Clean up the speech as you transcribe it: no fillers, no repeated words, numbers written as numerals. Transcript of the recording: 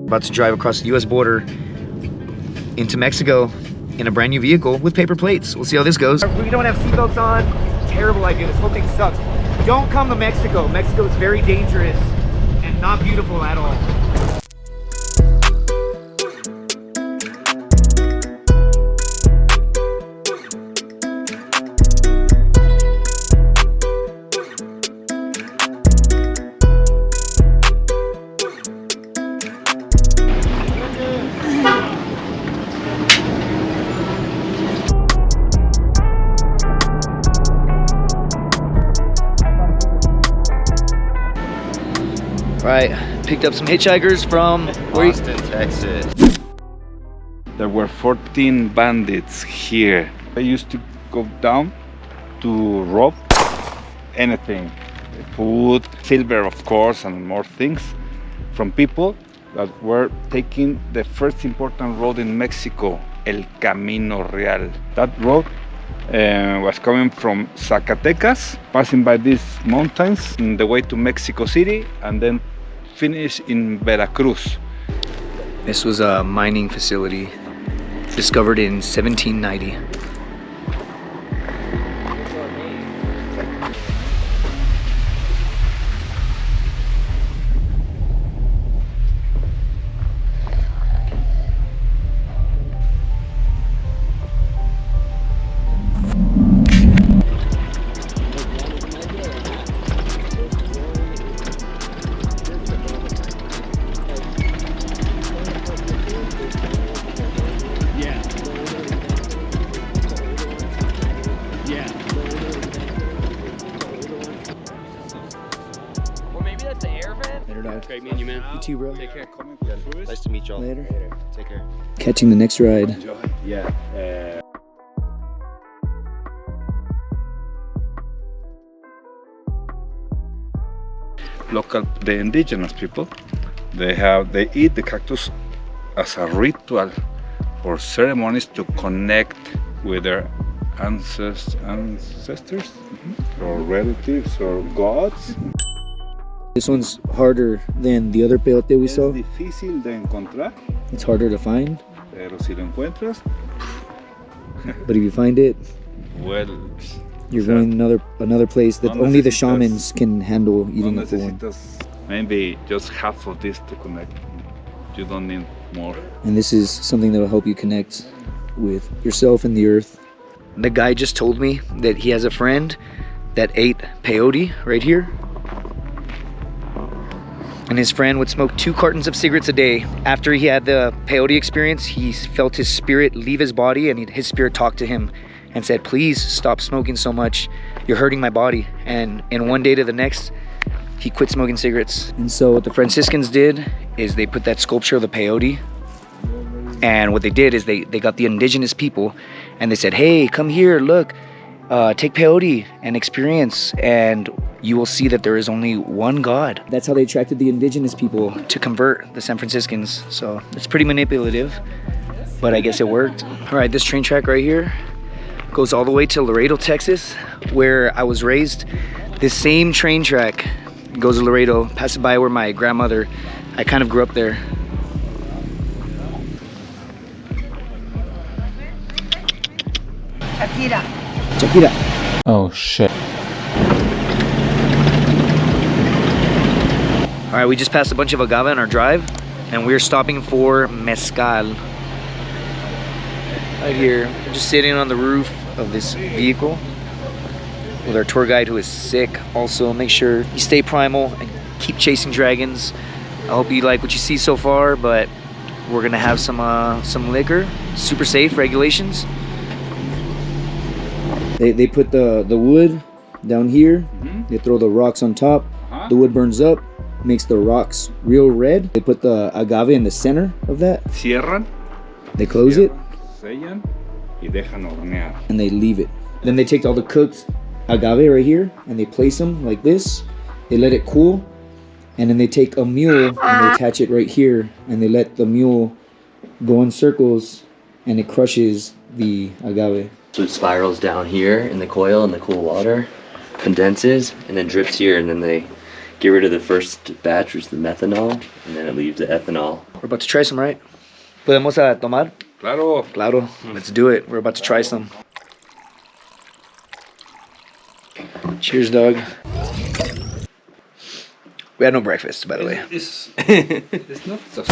About to drive across the US border into Mexico in a brand new vehicle with paper plates. We'll see how this goes. We don't have seatbelts on. Terrible idea. This whole thing sucks. Don't come to Mexico. Mexico is very dangerous and not beautiful at all. Right, picked up some hitchhikers from Austin, Texas. There were 14 bandits here. They used to go down to rob anything, food, silver of course, and more things from people that were taking the first important road in Mexico, El Camino Real. That road was coming from Zacatecas, passing by these mountains on the way to Mexico City, and then finish in Veracruz. This was a mining facility discovered in 1790. Great meeting you, man. You too, bro. Take care. Nice to meet y'all. Later. Take care. Catching the next ride. Yeah. Local, the indigenous people, they eat the cactus as a ritual for ceremonies to connect with their ancestors or relatives or gods. This one's harder than the other peyote we saw. Es difícil de encontrar, It's harder to find, pero si lo encuentras, but if you find it, well, you're going another place that no only the necesitas- shamans can handle no eating the full one. necesitas maybe just half of this to connect. You don't need more. And this is something that will help you connect with yourself and the earth. The guy just told me that he has a friend that ate peyote right here. And his friend would smoke 2 cartons of cigarettes a day. After he had the peyote experience, he felt his spirit leave his body, and his spirit talked to him and said, please stop smoking so much. You're hurting my body. And in one day to the next, he quit smoking cigarettes. And so what the Franciscans did is they put that sculpture of the peyote. And what they did is they got the indigenous people and they said, hey, come here, look, take peyote and experience, and you will see that there is only one God. That's how they attracted the indigenous people to convert the San Franciscans. So it's pretty manipulative, but I guess it worked. All right, this train track right here goes all the way to Laredo, Texas, where I was raised. This same train track goes to Laredo, passes by where my grandmother, I kind of grew up there. Shakira. Oh shit. All right, we just passed a bunch of agave on our drive, and we're stopping for mezcal. Right here, we're just sitting on the roof of this vehicle with our tour guide who is sick. Also, make sure you stay primal and keep chasing dragons. I hope you like what you see so far, but we're gonna have some liquor. Super safe regulations. They put the wood down here. They throw the rocks on top. The wood burns up, makes the rocks real red. They put the agave in the center of that. Cierran, They close it sellan y dejan hornear. and they leave it. Then they take all the cooked agave right here and they place them like this. They let it cool, and then they take a mule and they attach it right here, and they let the mule go in circles and it crushes the agave. So it spirals down here in the coil in the cool water, condenses, and then drips here, and then they get rid of the first batch, which is the methanol, and then it leaves the ethanol. We're about to try some, right? ¿Podemos tomar? Claro. Claro. Let's do it. We're about to try some. Cheers, dog. We had no breakfast, by the way. It's not so